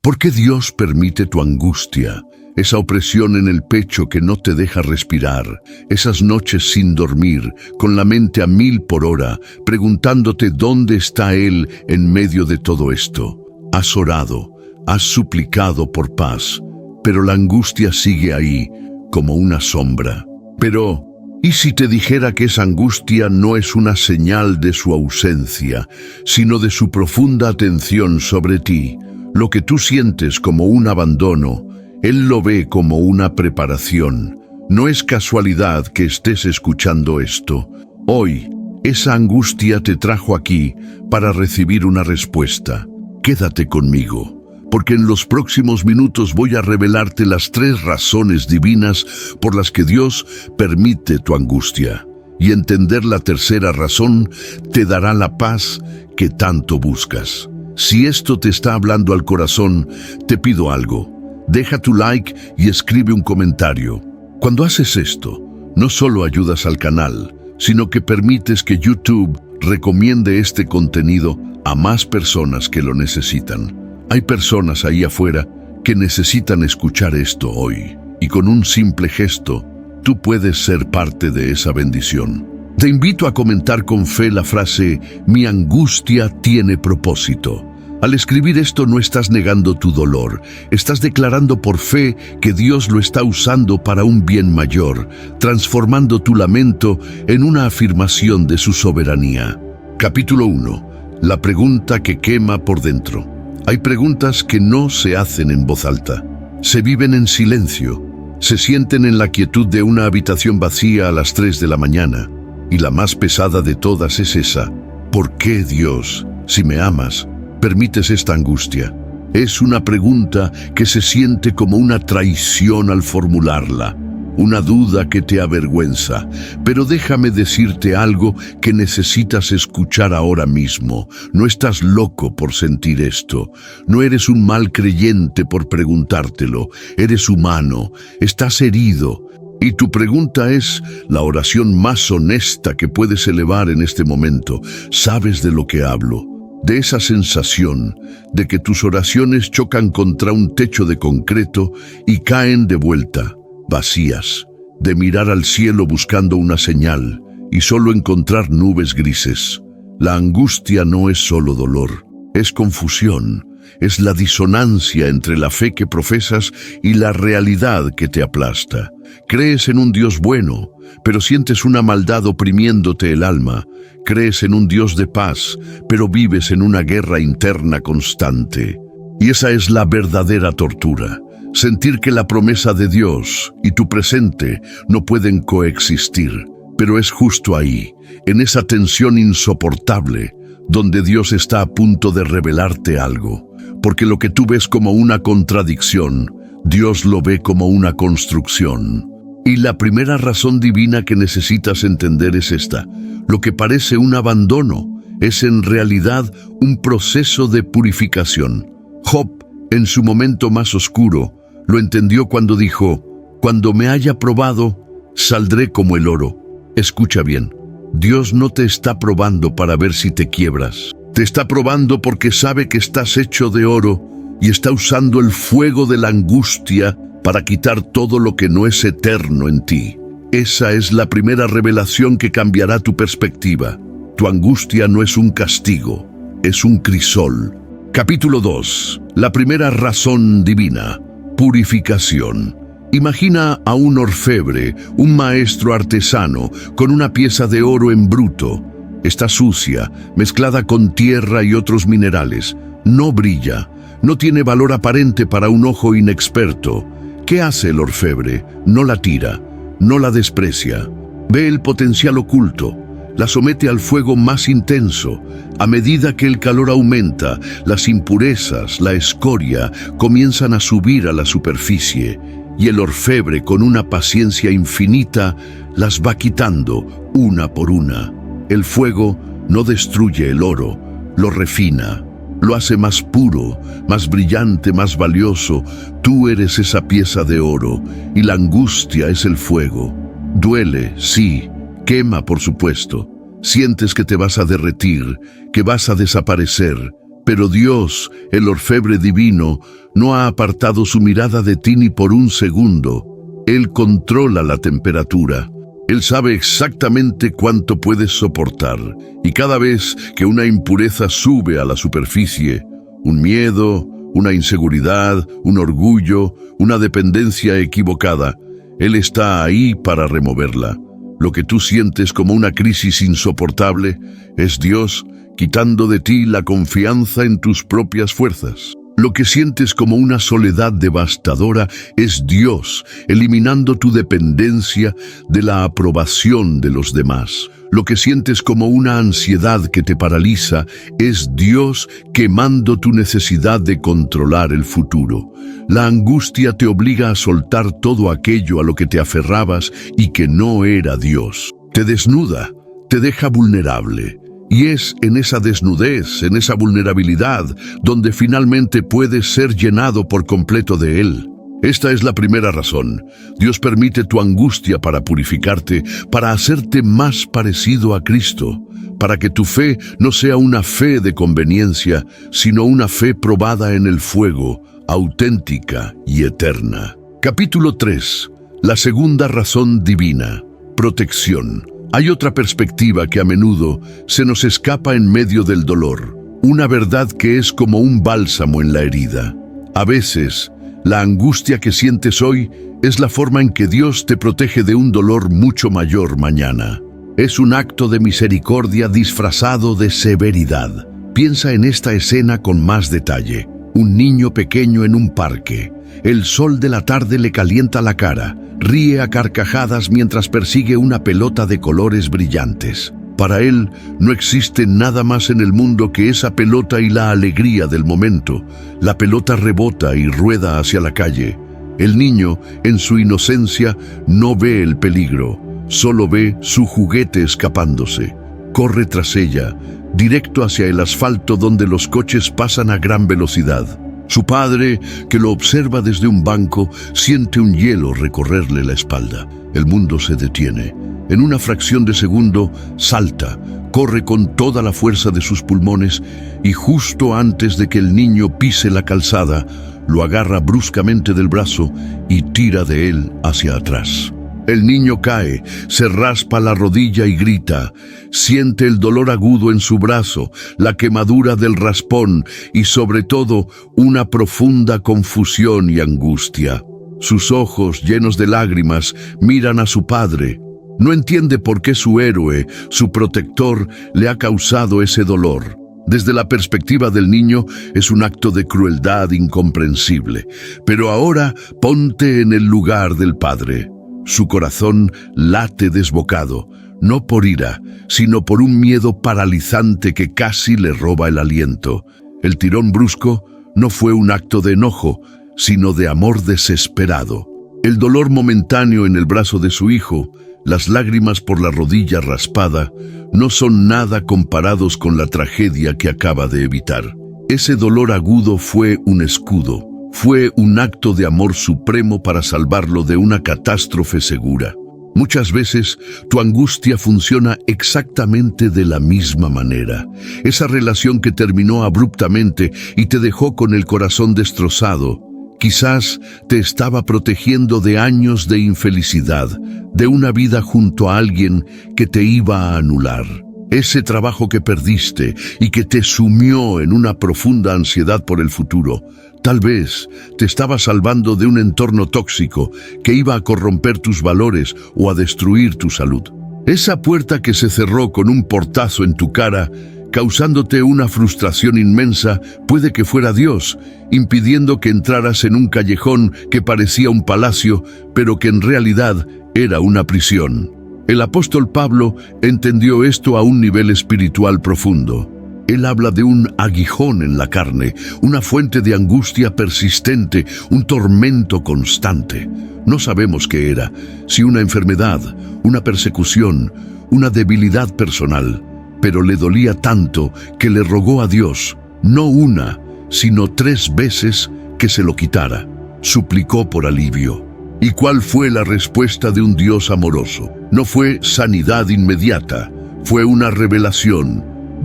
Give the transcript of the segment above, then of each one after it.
¿Por qué Dios permite tu angustia? Esa opresión en el pecho que no te deja respirar, esas noches sin dormir, con la mente a 1000 por hora, preguntándote dónde está Él en medio de todo esto. Has orado, has suplicado por paz, pero la angustia sigue ahí, como una sombra. Pero, ¿y si te dijera que esa angustia no es una señal de su ausencia, sino de su profunda atención sobre ti? Lo que tú sientes como un abandono, Él lo ve como una preparación. No es casualidad que estés escuchando esto. Hoy, esa angustia te trajo aquí para recibir una respuesta. Quédate conmigo, porque en los próximos minutos voy a revelarte las 3 razones divinas por las que Dios permite tu angustia. Y entender la tercera razón te dará la paz que tanto buscas. Si esto te está hablando al corazón, te pido algo. Deja tu like y escribe un comentario. Cuando haces esto, no solo ayudas al canal, sino que permites que YouTube recomiende este contenido a más personas que lo necesitan. Hay personas ahí afuera que necesitan escuchar esto hoy, y con un simple gesto, tú puedes ser parte de esa bendición. Te invito a comentar con fe la frase, mi angustia tiene propósito. Al escribir esto no estás negando tu dolor, estás declarando por fe que Dios lo está usando para un bien mayor, transformando tu lamento en una afirmación de su soberanía. Capítulo 1. La pregunta que quema por dentro. Hay preguntas que no se hacen en voz alta, se viven en silencio, se sienten en la quietud de una habitación vacía a las 3 de la mañana. Y la más pesada de todas es esa: ¿por qué, Dios, si me amas, permites esta angustia? Es una pregunta que se siente como una traición al formularla, una duda que te avergüenza. Pero déjame decirte algo que necesitas escuchar ahora mismo. No estás loco por sentir esto. No eres un mal creyente por preguntártelo. Eres humano. Estás herido. Y tu pregunta es la oración más honesta que puedes elevar en este momento. ¿Sabes de lo que hablo? De esa sensación de que tus oraciones chocan contra un techo de concreto y caen de vuelta, vacías, de mirar al cielo buscando una señal y solo encontrar nubes grises. La angustia no es solo dolor, es confusión. Es la disonancia entre la fe que profesas y la realidad que te aplasta. Crees en un Dios bueno, pero sientes una maldad oprimiéndote el alma. Crees en un Dios de paz, pero vives en una guerra interna constante. Y esa es la verdadera tortura. Sentir que la promesa de Dios y tu presente no pueden coexistir. Pero es justo ahí, en esa tensión insoportable, donde Dios está a punto de revelarte algo. Porque lo que tú ves como una contradicción, Dios lo ve como una construcción. Y la primera razón divina que necesitas entender es esta: lo que parece un abandono es en realidad un proceso de purificación. Job, en su momento más oscuro, lo entendió cuando dijo: cuando me haya probado, saldré como el oro. Escucha bien, Dios no te está probando para ver si te quiebras. Te está probando porque sabe que estás hecho de oro y está usando el fuego de la angustia para quitar todo lo que no es eterno en ti. Esa es la primera revelación que cambiará tu perspectiva. Tu angustia no es un castigo, es un crisol. Capítulo 2. La primera razón divina: purificación. Imagina a un orfebre, un maestro artesano, con una pieza de oro en bruto. Está sucia, mezclada con tierra y otros minerales. No brilla, no tiene valor aparente para un ojo inexperto. ¿Qué hace el orfebre? No la tira, no la desprecia. Ve el potencial oculto, la somete al fuego más intenso. A medida que el calor aumenta, las impurezas, la escoria, comienzan a subir a la superficie. Y el orfebre, con una paciencia infinita, las va quitando una por una. El fuego no destruye el oro, lo refina, lo hace más puro, más brillante, más valioso. Tú eres esa pieza de oro y la angustia es el fuego. Duele, sí, quema, por supuesto. Sientes que te vas a derretir, que vas a desaparecer, Pero Dios, el orfebre divino, no ha apartado su mirada de ti ni por un segundo. Él controla la temperatura. Él sabe exactamente cuánto puedes soportar. Y cada vez que una impureza sube a la superficie, un miedo, una inseguridad, un orgullo, una dependencia equivocada, Él está ahí para removerla. Lo que tú sientes como una crisis insoportable es Dios quitando de ti la confianza en tus propias fuerzas. Lo que sientes como una soledad devastadora es Dios eliminando tu dependencia de la aprobación de los demás. Lo que sientes como una ansiedad que te paraliza es Dios quemando tu necesidad de controlar el futuro. La angustia te obliga a soltar todo aquello a lo que te aferrabas y que no era Dios. Te desnuda, te deja vulnerable. Y es en esa desnudez, en esa vulnerabilidad, donde finalmente puedes ser llenado por completo de Él. Esta es la primera razón. Dios permite tu angustia para purificarte, para hacerte más parecido a Cristo, para que tu fe no sea una fe de conveniencia, sino una fe probada en el fuego, auténtica y eterna. Capítulo 3. La segunda razón divina. Protección. Hay otra perspectiva que a menudo se nos escapa en medio del dolor, una verdad que es como un bálsamo en la herida. A veces, la angustia que sientes hoy es la forma en que Dios te protege de un dolor mucho mayor mañana. Es un acto de misericordia disfrazado de severidad. Piensa en esta escena con más detalle. Un niño pequeño en un parque. El sol de la tarde le calienta la cara. Ríe a carcajadas mientras persigue una pelota de colores brillantes. Para él no existe nada más en el mundo que esa pelota y la alegría del momento. La pelota rebota y rueda hacia la calle. El niño, en su inocencia, no ve el peligro, solo ve su juguete escapándose. Corre tras ella, directo hacia el asfalto donde los coches pasan a gran velocidad. Su padre, que lo observa desde un banco, siente un hielo recorrerle la espalda. El mundo se detiene. En una fracción de segundo, salta, corre con toda la fuerza de sus pulmones y justo antes de que el niño pise la calzada, lo agarra bruscamente del brazo y tira de él hacia atrás. El niño cae, se raspa la rodilla y grita. Siente el dolor agudo en su brazo, la quemadura del raspón y sobre todo una profunda confusión y angustia. Sus ojos, llenos de lágrimas, miran a su padre. No entiende por qué su héroe, su protector, le ha causado ese dolor. Desde la perspectiva del niño, es un acto de crueldad incomprensible. Pero ahora ponte en el lugar del padre. Su corazón late desbocado, no por ira, sino por un miedo paralizante que casi le roba el aliento. El tirón brusco no fue un acto de enojo, sino de amor desesperado. El dolor momentáneo en el brazo de su hijo, las lágrimas por la rodilla raspada, no son nada comparados con la tragedia que acaba de evitar. Ese dolor agudo fue un escudo. Fue un acto de amor supremo para salvarlo de una catástrofe segura. Muchas veces tu angustia funciona exactamente de la misma manera. Esa relación que terminó abruptamente y te dejó con el corazón destrozado, quizás te estaba protegiendo de años de infelicidad, de una vida junto a alguien que te iba a anular. Ese trabajo que perdiste y que te sumió en una profunda ansiedad por el futuro, tal vez te estaba salvando de un entorno tóxico que iba a corromper tus valores o a destruir tu salud. Esa puerta que se cerró con un portazo en tu cara, causándote una frustración inmensa, puede que fuera Dios, impidiendo que entraras en un callejón que parecía un palacio, pero que en realidad era una prisión. El apóstol Pablo entendió esto a un nivel espiritual profundo. Él habla de un aguijón en la carne, una fuente de angustia persistente, un tormento constante. No sabemos qué era, si una enfermedad, una persecución, una debilidad personal, pero le dolía tanto que le rogó a Dios, no una, sino 3 veces que se lo quitara. Suplicó por alivio. ¿Y cuál fue la respuesta de un Dios amoroso? No fue sanidad inmediata, fue una revelación.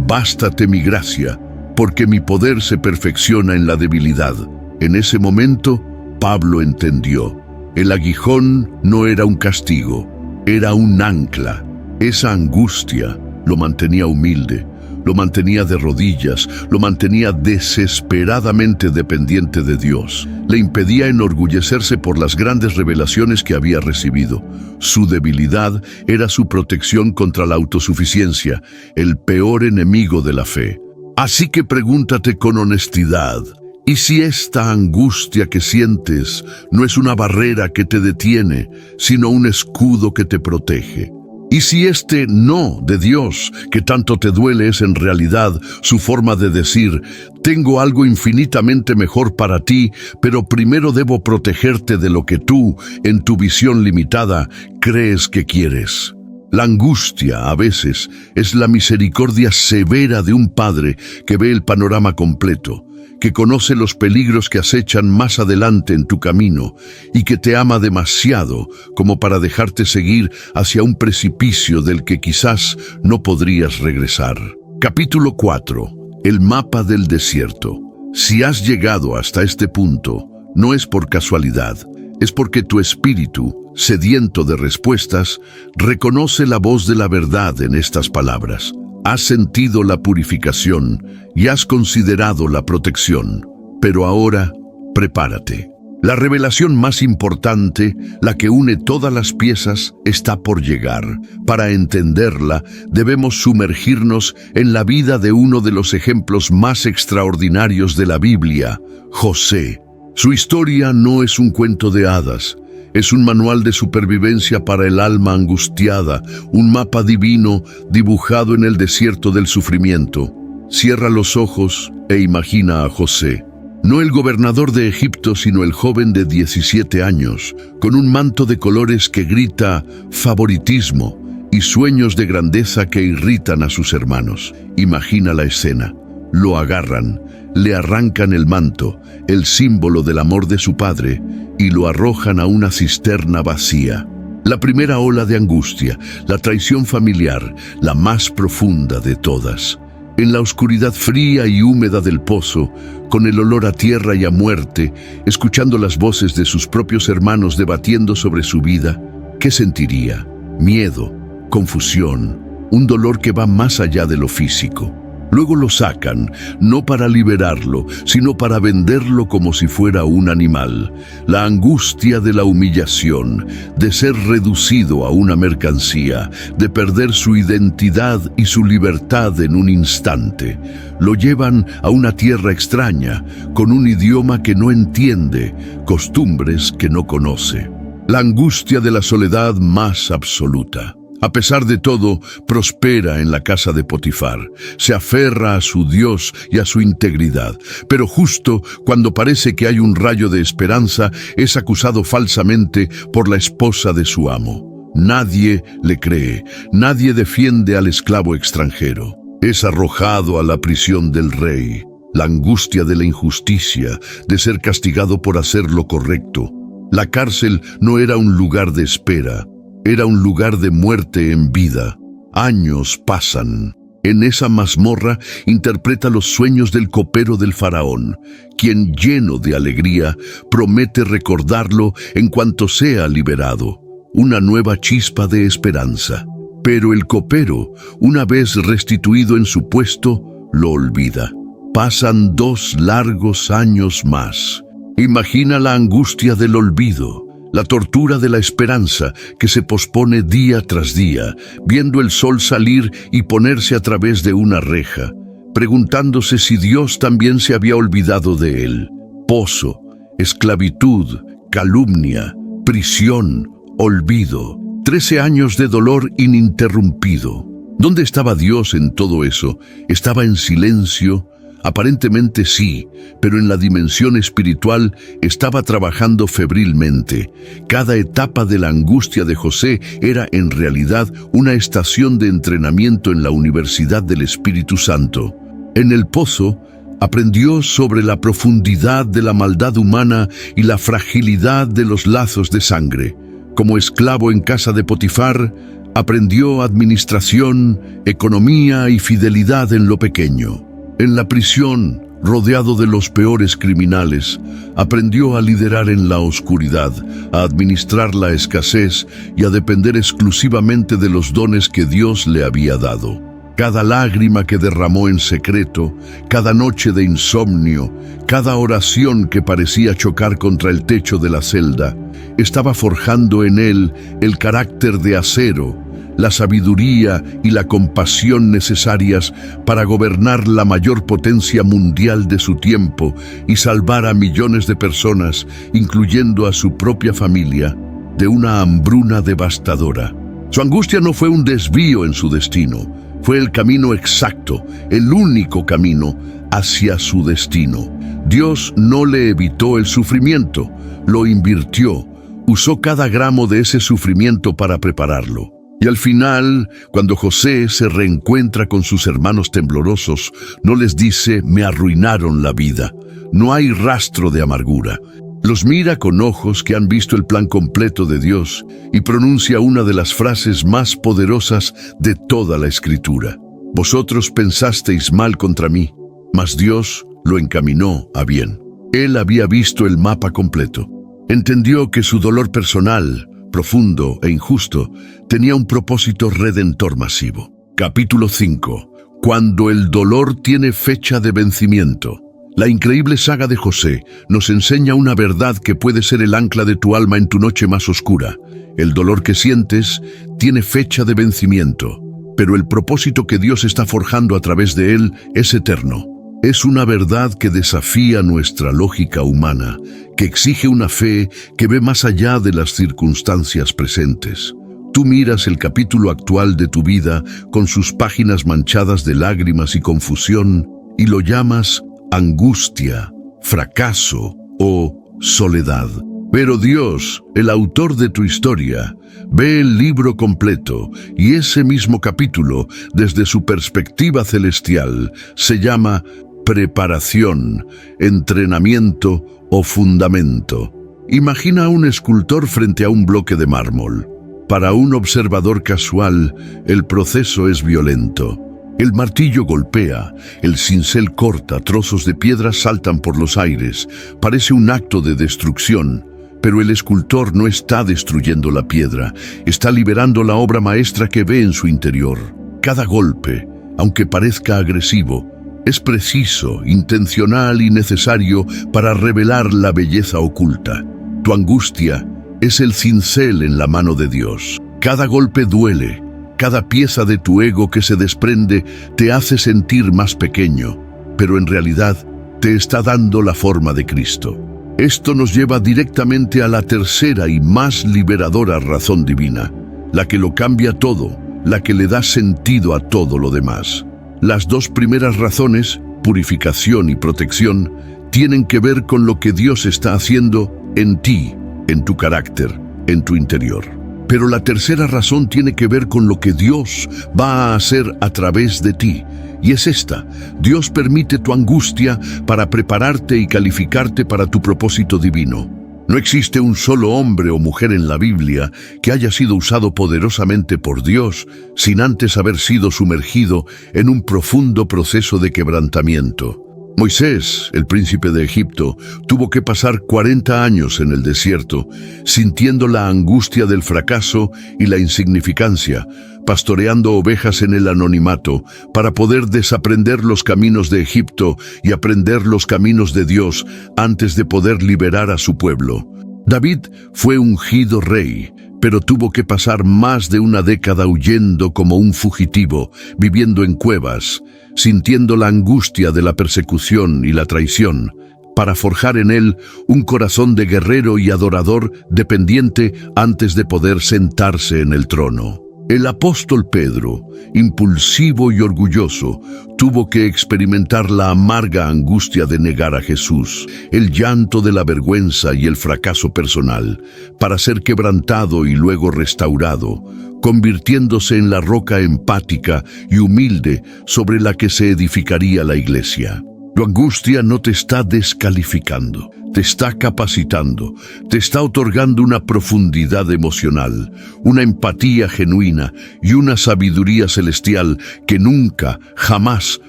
Bástate mi gracia, porque mi poder se perfecciona en la debilidad. En ese momento, Pablo entendió. El aguijón no era un castigo, era un ancla. Esa angustia lo mantenía humilde, lo mantenía de rodillas, lo mantenía desesperadamente dependiente de Dios. Le impedía enorgullecerse por las grandes revelaciones que había recibido. Su debilidad era su protección contra la autosuficiencia, el peor enemigo de la fe. Así que pregúntate con honestidad, ¿y si esta angustia que sientes no es una barrera que te detiene, sino un escudo que te protege? ¿Y si este no de Dios que tanto te duele es en realidad su forma de decir, tengo algo infinitamente mejor para ti, pero primero debo protegerte de lo que tú, en tu visión limitada, crees que quieres? La angustia, a veces, es la misericordia severa de un padre que ve el panorama completo, que conoce los peligros que acechan más adelante en tu camino y que te ama demasiado como para dejarte seguir hacia un precipicio del que quizás no podrías regresar. Capítulo 4. El mapa del desierto. Si has llegado hasta este punto, no es por casualidad, es porque tu espíritu, sediento de respuestas, reconoce la voz de la verdad en estas palabras. Has sentido la purificación y has considerado la protección, pero ahora prepárate. La revelación más importante, la que une todas las piezas, está por llegar. Para entenderla, debemos sumergirnos en la vida de uno de los ejemplos más extraordinarios de la Biblia, José. Su historia no es un cuento de hadas. Es un manual de supervivencia para el alma angustiada, un mapa divino dibujado en el desierto del sufrimiento. Cierra los ojos e imagina a José. No el gobernador de Egipto, sino el joven de 17 años, con un manto de colores que grita favoritismo y sueños de grandeza que irritan a sus hermanos. Imagina la escena. Lo agarran, le arrancan el manto, el símbolo del amor de su padre, y lo arrojan a una cisterna vacía. La primera ola de angustia, la traición familiar, la más profunda de todas. En la oscuridad fría y húmeda del pozo, con el olor a tierra y a muerte, escuchando las voces de sus propios hermanos debatiendo sobre su vida, ¿qué sentiría? Miedo, confusión, un dolor que va más allá de lo físico. Luego lo sacan, no para liberarlo, sino para venderlo como si fuera un animal. La angustia de la humillación, de ser reducido a una mercancía, de perder su identidad y su libertad en un instante. Lo llevan a una tierra extraña, con un idioma que no entiende, costumbres que no conoce. La angustia de la soledad más absoluta. A pesar de todo, prospera en la casa de Potifar, se aferra a su Dios y a su integridad, pero justo cuando parece que hay un rayo de esperanza, es acusado falsamente por la esposa de su amo. Nadie le cree, nadie defiende al esclavo extranjero. Es arrojado a la prisión del rey, la angustia de la injusticia, de ser castigado por hacer lo correcto. La cárcel no era un lugar de espera, era un lugar de muerte en vida. Años pasan. En esa mazmorra interpreta los sueños del copero del faraón, quien, lleno de alegría, promete recordarlo en cuanto sea liberado. Una nueva chispa de esperanza. Pero el copero, una vez restituido en su puesto, lo olvida. Pasan 2 largos años más. Imagina la angustia del olvido. La tortura de la esperanza que se pospone día tras día, viendo el sol salir y ponerse a través de una reja, preguntándose si Dios también se había olvidado de él. Pozo, esclavitud, calumnia, prisión, olvido. 13 años de dolor ininterrumpido. ¿Dónde estaba Dios en todo eso? ¿Estaba en silencio? Aparentemente sí, pero en la dimensión espiritual estaba trabajando febrilmente. Cada etapa de la angustia de José era en realidad una estación de entrenamiento en la Universidad del Espíritu Santo. En el pozo, aprendió sobre la profundidad de la maldad humana y la fragilidad de los lazos de sangre. Como esclavo en casa de Potifar, aprendió administración, economía y fidelidad en lo pequeño. En la prisión, rodeado de los peores criminales, aprendió a liderar en la oscuridad, a administrar la escasez y a depender exclusivamente de los dones que Dios le había dado. Cada lágrima que derramó en secreto, cada noche de insomnio, cada oración que parecía chocar contra el techo de la celda, estaba forjando en él el carácter de acero, la sabiduría y la compasión necesarias para gobernar la mayor potencia mundial de su tiempo y salvar a millones de personas, incluyendo a su propia familia, de una hambruna devastadora. Su angustia no fue un desvío en su destino, fue el camino exacto, el único camino hacia su destino. Dios no le evitó el sufrimiento, lo invirtió, usó cada gramo de ese sufrimiento para prepararlo. Y al final, cuando José se reencuentra con sus hermanos temblorosos, no les dice: me arruinaron la vida. No hay rastro de amargura. Los mira con ojos que han visto el plan completo de Dios y pronuncia una de las frases más poderosas de toda la Escritura. Vosotros pensasteis mal contra mí, mas Dios lo encaminó a bien. Él había visto el mapa completo. Entendió que su dolor personal, profundo e injusto, tenía un propósito redentor masivo. Capítulo 5. Cuando el dolor tiene fecha de vencimiento. La increíble saga de José nos enseña una verdad que puede ser el ancla de tu alma en tu noche más oscura. El dolor que sientes tiene fecha de vencimiento, pero el propósito que Dios está forjando a través de él es eterno. Es una verdad que desafía nuestra lógica humana, que exige una fe que ve más allá de las circunstancias presentes. Tú miras el capítulo actual de tu vida con sus páginas manchadas de lágrimas y confusión y lo llamas angustia, fracaso o soledad. Pero Dios, el autor de tu historia, ve el libro completo y ese mismo capítulo, desde su perspectiva celestial, se llama preparación, entrenamiento o fundamento. Imagina a un escultor frente a un bloque de mármol. Para un observador casual, el proceso es violento. El martillo golpea, el cincel corta, trozos de piedra saltan por los aires. Parece un acto de destrucción, pero el escultor no está destruyendo la piedra, está liberando la obra maestra que ve en su interior. Cada golpe, aunque parezca agresivo, es preciso, intencional y necesario para revelar la belleza oculta. Tu angustia es el cincel en la mano de Dios. Cada golpe duele. Cada pieza de tu ego que se desprende te hace sentir más pequeño, pero en realidad te está dando la forma de Cristo. Esto nos lleva directamente a la tercera y más liberadora razón divina, la que lo cambia todo, la que le da sentido a todo lo demás. Las dos primeras razones, purificación y protección, tienen que ver con lo que Dios está haciendo en ti, en tu carácter, en tu interior. Pero la tercera razón tiene que ver con lo que Dios va a hacer a través de ti. Y es esta: Dios permite tu angustia para prepararte y calificarte para tu propósito divino. No existe un solo hombre o mujer en la Biblia que haya sido usado poderosamente por Dios sin antes haber sido sumergido en un profundo proceso de quebrantamiento. Moisés, el príncipe de Egipto, tuvo que pasar 40 años en el desierto, sintiendo la angustia del fracaso y la insignificancia, pastoreando ovejas en el anonimato, para poder desaprender los caminos de Egipto y aprender los caminos de Dios antes de poder liberar a su pueblo. David fue ungido rey, pero tuvo que pasar más de una década huyendo como un fugitivo, viviendo en cuevas, sintiendo la angustia de la persecución y la traición, para forjar en él un corazón de guerrero y adorador dependiente antes de poder sentarse en el trono. El apóstol Pedro, impulsivo y orgulloso, tuvo que experimentar la amarga angustia de negar a Jesús, el llanto de la vergüenza y el fracaso personal, para ser quebrantado y luego restaurado, convirtiéndose en la roca empática y humilde sobre la que se edificaría la iglesia. Tu angustia no te está descalificando, te está capacitando, te está otorgando una profundidad emocional, una empatía genuina y una sabiduría celestial que nunca, jamás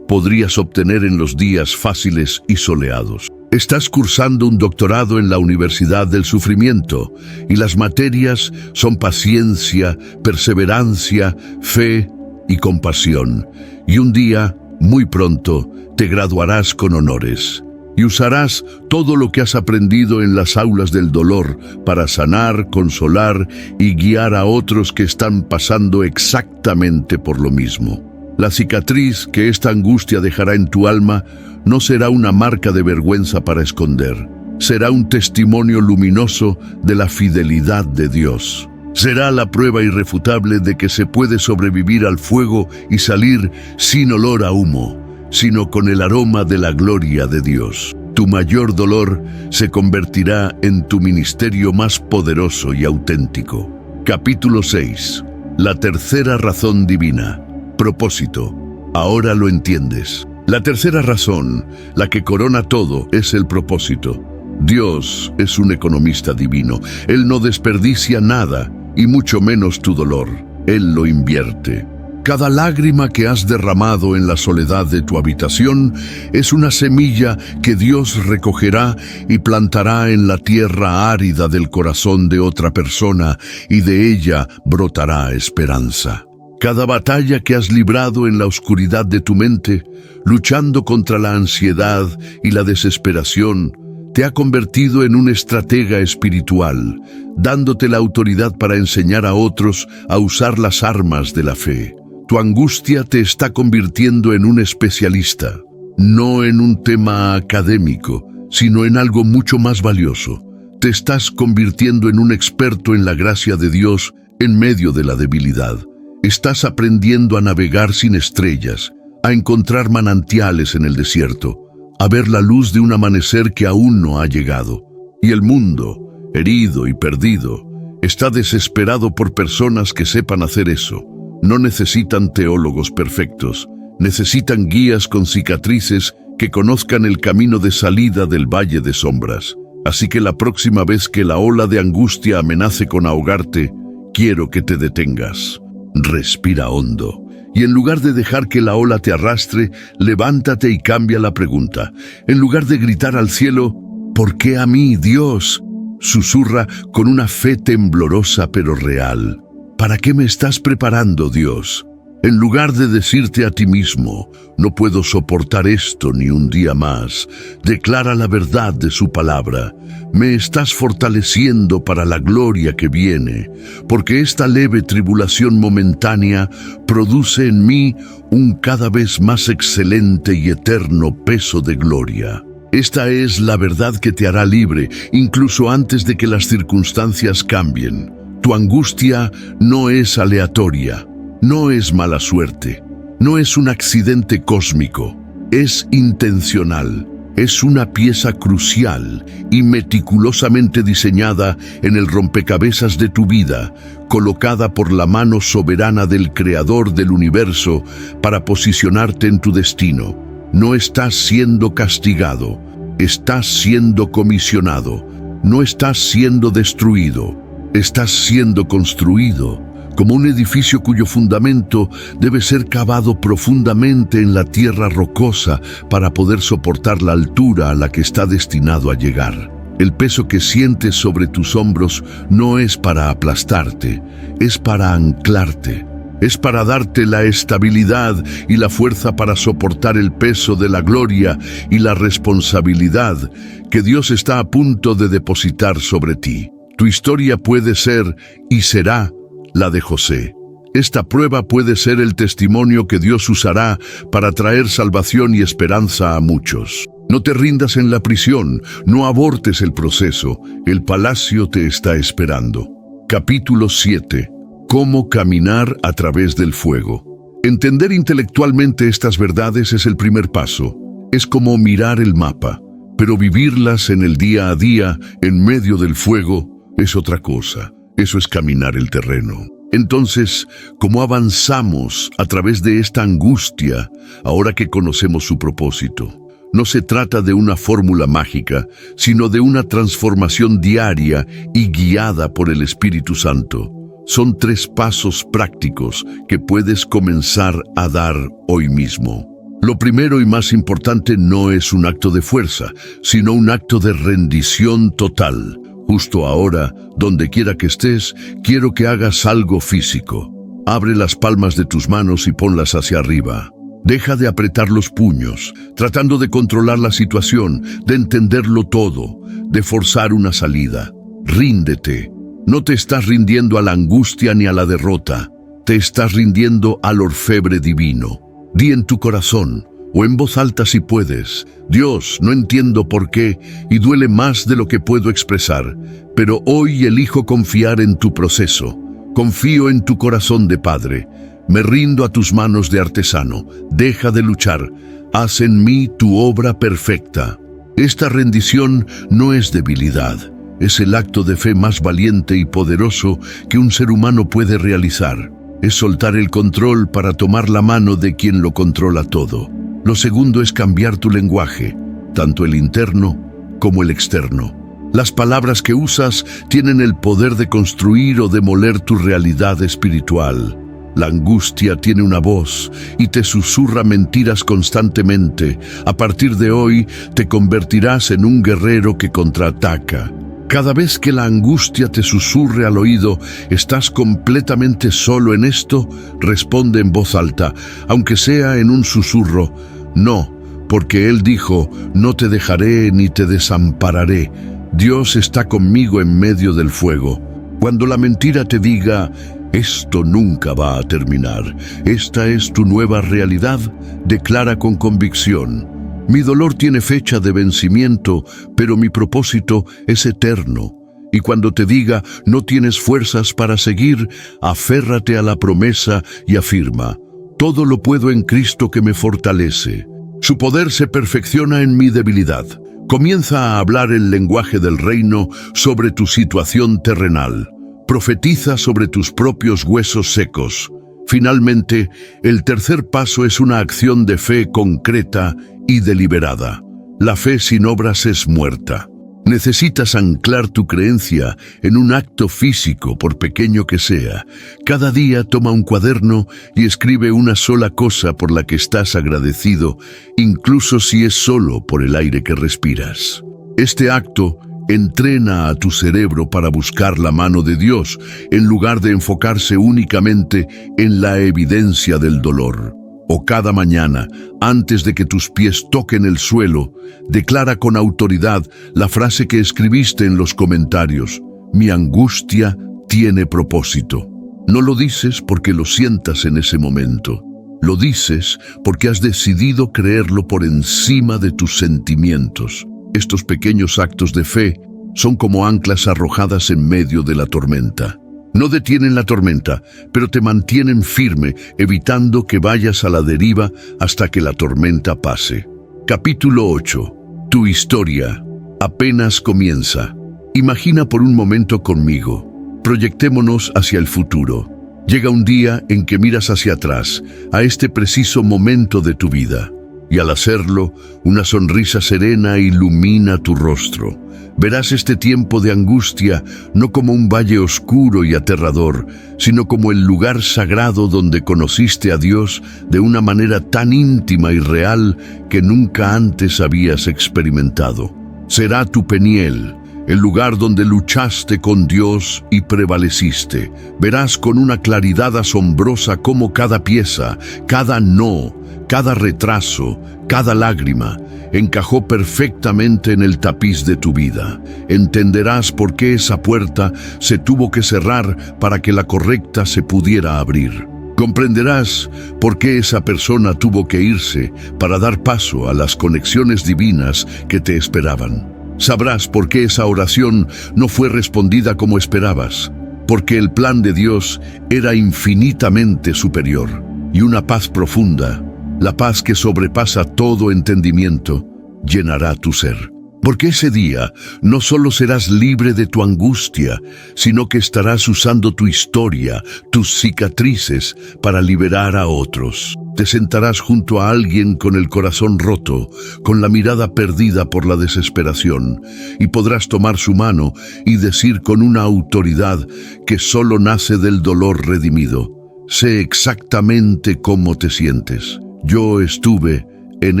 podrías obtener en los días fáciles y soleados. Estás cursando un doctorado en la Universidad del Sufrimiento y las materias son paciencia, perseverancia, fe y compasión. Y un día, muy pronto, te graduarás con honores. Y usarás todo lo que has aprendido en las aulas del dolor para sanar, consolar y guiar a otros que están pasando exactamente por lo mismo. La cicatriz que esta angustia dejará en tu alma no será una marca de vergüenza para esconder. Será un testimonio luminoso de la fidelidad de Dios. Será la prueba irrefutable de que se puede sobrevivir al fuego y salir sin olor a humo, sino con el aroma de la gloria de Dios. Tu mayor dolor se convertirá en tu ministerio más poderoso y auténtico. Capítulo 6. La tercera razón divina. Propósito. Ahora lo entiendes. La tercera razón, la que corona todo, es el propósito. Dios es un economista divino. Él no desperdicia nada, y mucho menos tu dolor. Él lo invierte. Cada lágrima que has derramado en la soledad de tu habitación es una semilla que Dios recogerá y plantará en la tierra árida del corazón de otra persona, y de ella brotará esperanza. Cada batalla que has librado en la oscuridad de tu mente, luchando contra la ansiedad y la desesperación, te ha convertido en un estratega espiritual, dándote la autoridad para enseñar a otros a usar las armas de la fe. Tu angustia te está convirtiendo en un especialista, no en un tema académico, sino en algo mucho más valioso. Te estás convirtiendo en un experto en la gracia de Dios en medio de la debilidad. Estás aprendiendo a navegar sin estrellas, a encontrar manantiales en el desierto, a ver la luz de un amanecer que aún no ha llegado. Y el mundo, herido y perdido, está desesperado por personas que sepan hacer eso. No necesitan teólogos perfectos, necesitan guías con cicatrices que conozcan el camino de salida del valle de sombras. Así que la próxima vez que la ola de angustia amenace con ahogarte, quiero que te detengas. Respira hondo, y en lugar de dejar que la ola te arrastre, levántate y cambia la pregunta. En lugar de gritar al cielo, ¿por qué a mí, Dios?, susurra con una fe temblorosa pero real. ¿Para qué me estás preparando, Dios? En lugar de decirte a ti mismo, no puedo soportar esto ni un día más, declara la verdad de su palabra. Me estás fortaleciendo para la gloria que viene, porque esta leve tribulación momentánea produce en mí un cada vez más excelente y eterno peso de gloria. Esta es la verdad que te hará libre, incluso antes de que las circunstancias cambien. Tu angustia no es aleatoria. No es mala suerte, no es un accidente cósmico, es intencional, es una pieza crucial y meticulosamente diseñada en el rompecabezas de tu vida, colocada por la mano soberana del Creador del universo para posicionarte en tu destino. No estás siendo castigado, estás siendo comisionado, no estás siendo destruido, estás siendo construido, como un edificio cuyo fundamento debe ser cavado profundamente en la tierra rocosa para poder soportar la altura a la que está destinado a llegar. El peso que sientes sobre tus hombros no es para aplastarte, es para anclarte. Es para darte la estabilidad y la fuerza para soportar el peso de la gloria y la responsabilidad que Dios está a punto de depositar sobre ti. Tu historia puede ser y será la de José. Esta prueba puede ser el testimonio que Dios usará para traer salvación y esperanza a muchos. No te rindas en la prisión, no abortes el proceso, el palacio te está esperando. Capítulo 7. Cómo caminar a través del fuego. Entender intelectualmente estas verdades es el primer paso. Es como mirar el mapa, pero vivirlas en el día a día, en medio del fuego, es otra cosa. Eso es caminar el terreno. Entonces, ¿cómo avanzamos a través de esta angustia ahora que conocemos su propósito? No se trata de una fórmula mágica, sino de una transformación diaria y guiada por el Espíritu Santo. Son 3 pasos prácticos que puedes comenzar a dar hoy mismo. Lo primero y más importante no es un acto de fuerza, sino un acto de rendición total. Justo ahora, donde quiera que estés, quiero que hagas algo físico. Abre las palmas de tus manos y ponlas hacia arriba. Deja de apretar los puños, tratando de controlar la situación, de entenderlo todo, de forzar una salida. Ríndete. No te estás rindiendo a la angustia ni a la derrota. Te estás rindiendo al orfebre divino. Di en tu corazón, o en voz alta si puedes: Dios, no entiendo por qué, y duele más de lo que puedo expresar, pero hoy elijo confiar en tu proceso. Confío en tu corazón de padre. Me rindo a tus manos de artesano. Deja de luchar. Haz en mí tu obra perfecta. Esta rendición no es debilidad. Es el acto de fe más valiente y poderoso que un ser humano puede realizar. Es soltar el control para tomar la mano de quien lo controla todo. Lo segundo es cambiar tu lenguaje, tanto el interno como el externo. Las palabras que usas tienen el poder de construir o demoler tu realidad espiritual. La angustia tiene una voz y te susurra mentiras constantemente. A partir de hoy te convertirás en un guerrero que contraataca. Cada vez que la angustia te susurre al oído: ¿estás completamente solo en esto?, responde en voz alta, aunque sea en un susurro: no, porque Él dijo: no te dejaré ni te desampararé. Dios está conmigo en medio del fuego. Cuando la mentira te diga: esto nunca va a terminar, esta es tu nueva realidad, declara con convicción: mi dolor tiene fecha de vencimiento, pero mi propósito es eterno. Y cuando te diga: no tienes fuerzas para seguir, aférrate a la promesa y afirma: todo lo puedo en Cristo que me fortalece. Su poder se perfecciona en mi debilidad. Comienza a hablar el lenguaje del reino sobre tu situación terrenal. Profetiza sobre tus propios huesos secos. Finalmente, el tercer paso es una acción de fe concreta y deliberada. La fe sin obras es muerta. Necesitas anclar tu creencia en un acto físico, por pequeño que sea. Cada día toma un cuaderno y escribe una sola cosa por la que estás agradecido, incluso si es solo por el aire que respiras. Este acto entrena a tu cerebro para buscar la mano de Dios, en lugar de enfocarse únicamente en la evidencia del dolor. O cada mañana, antes de que tus pies toquen el suelo, declara con autoridad la frase que escribiste en los comentarios: mi angustia tiene propósito. No lo dices porque lo sientas en ese momento. Lo dices porque has decidido creerlo por encima de tus sentimientos. Estos pequeños actos de fe son como anclas arrojadas en medio de la tormenta. No detienen la tormenta, pero te mantienen firme, evitando que vayas a la deriva hasta que la tormenta pase. Capítulo 8. Tu historia apenas comienza. Imagina por un momento conmigo. Proyectémonos hacia el futuro. Llega un día en que miras hacia atrás, a este preciso momento de tu vida. Y al hacerlo, una sonrisa serena ilumina tu rostro. Verás este tiempo de angustia no como un valle oscuro y aterrador, sino como el lugar sagrado donde conociste a Dios de una manera tan íntima y real que nunca antes habías experimentado. Será tu Peniel, el lugar donde luchaste con Dios y prevaleciste. Verás con una claridad asombrosa cómo cada pieza, cada no, cada retraso, cada lágrima, encajó perfectamente en el tapiz de tu vida. Entenderás por qué esa puerta se tuvo que cerrar para que la correcta se pudiera abrir. Comprenderás por qué esa persona tuvo que irse para dar paso a las conexiones divinas que te esperaban. Sabrás por qué esa oración no fue respondida como esperabas, porque el plan de Dios era infinitamente superior. Y una paz profunda, la paz que sobrepasa todo entendimiento, llenará tu ser. Porque ese día no solo serás libre de tu angustia, sino que estarás usando tu historia, tus cicatrices, para liberar a otros. Te sentarás junto a alguien con el corazón roto, con la mirada perdida por la desesperación, y podrás tomar su mano y decir con una autoridad que solo nace del dolor redimido: sé exactamente cómo te sientes. Yo estuve en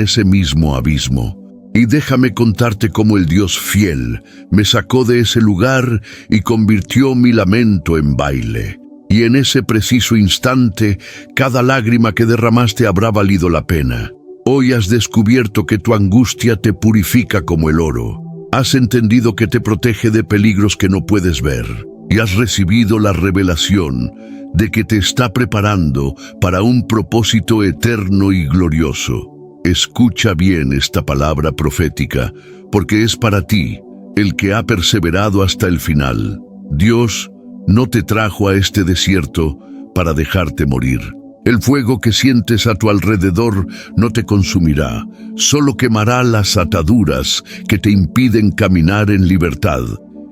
ese mismo abismo. Y déjame contarte cómo el Dios fiel me sacó de ese lugar y convirtió mi lamento en baile. Y en ese preciso instante, cada lágrima que derramaste habrá valido la pena. Hoy has descubierto que tu angustia te purifica como el oro. Has entendido que te protege de peligros que no puedes ver. Y has recibido la revelación de que te está preparando para un propósito eterno y glorioso. Escucha bien esta palabra profética, porque es para ti, el que ha perseverado hasta el final. Dios no te trajo a este desierto para dejarte morir. El fuego que sientes a tu alrededor no te consumirá, solo quemará las ataduras que te impiden caminar en libertad.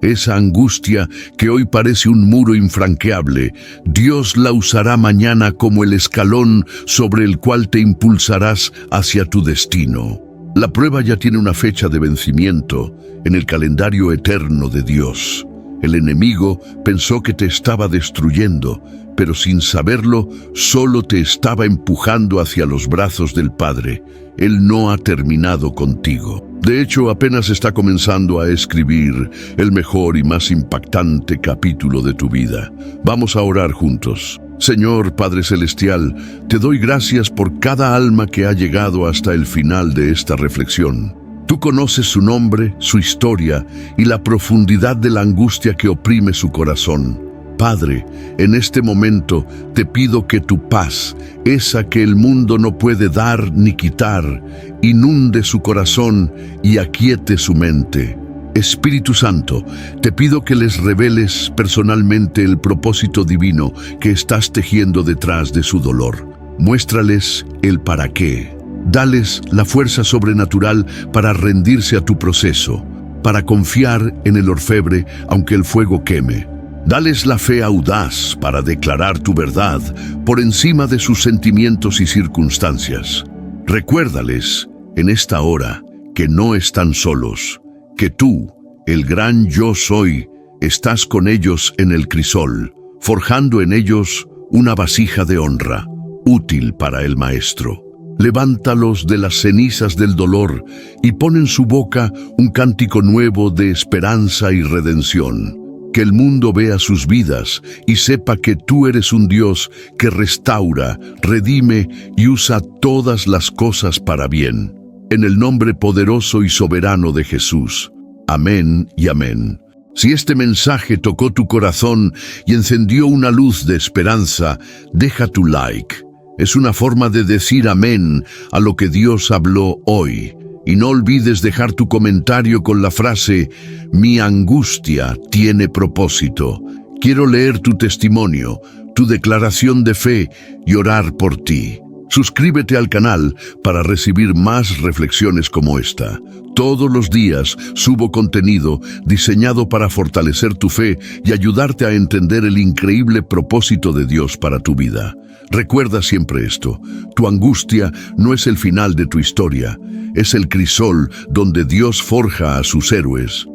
Esa angustia que hoy parece un muro infranqueable, Dios la usará mañana como el escalón sobre el cual te impulsarás hacia tu destino. La prueba ya tiene una fecha de vencimiento en el calendario eterno de Dios. El enemigo pensó que te estaba destruyendo, pero sin saberlo, solo te estaba empujando hacia los brazos del Padre. Él no ha terminado contigo. De hecho, apenas está comenzando a escribir el mejor y más impactante capítulo de tu vida. Vamos a orar juntos. Señor Padre Celestial, te doy gracias por cada alma que ha llegado hasta el final de esta reflexión. Tú conoces su nombre, su historia y la profundidad de la angustia que oprime su corazón. Padre, en este momento te pido que tu paz, esa que el mundo no puede dar ni quitar, inunde su corazón y aquiete su mente. Espíritu Santo, te pido que les reveles personalmente el propósito divino que estás tejiendo detrás de su dolor. Muéstrales el para qué. Dales la fuerza sobrenatural para rendirse a tu proceso, para confiar en el orfebre aunque el fuego queme. Dales la fe audaz para declarar tu verdad por encima de sus sentimientos y circunstancias. Recuérdales en esta hora que no están solos, que tú, el gran yo soy, estás con ellos en el crisol, forjando en ellos una vasija de honra, útil para el Maestro. Levántalos de las cenizas del dolor y pon en su boca un cántico nuevo de esperanza y redención. Que el mundo vea sus vidas y sepa que tú eres un Dios que restaura, redime y usa todas las cosas para bien. En el nombre poderoso y soberano de Jesús. Amén y amén. Si este mensaje tocó tu corazón y encendió una luz de esperanza, deja tu like. Es una forma de decir amén a lo que Dios habló hoy. Y no olvides dejar tu comentario con la frase, mi angustia tiene propósito. Quiero leer tu testimonio, tu declaración de fe y orar por ti. Suscríbete al canal para recibir más reflexiones como esta. Todos los días subo contenido diseñado para fortalecer tu fe y ayudarte a entender el increíble propósito de Dios para tu vida. Recuerda siempre esto, tu angustia no es el final de tu historia, es el crisol donde Dios forja a sus héroes.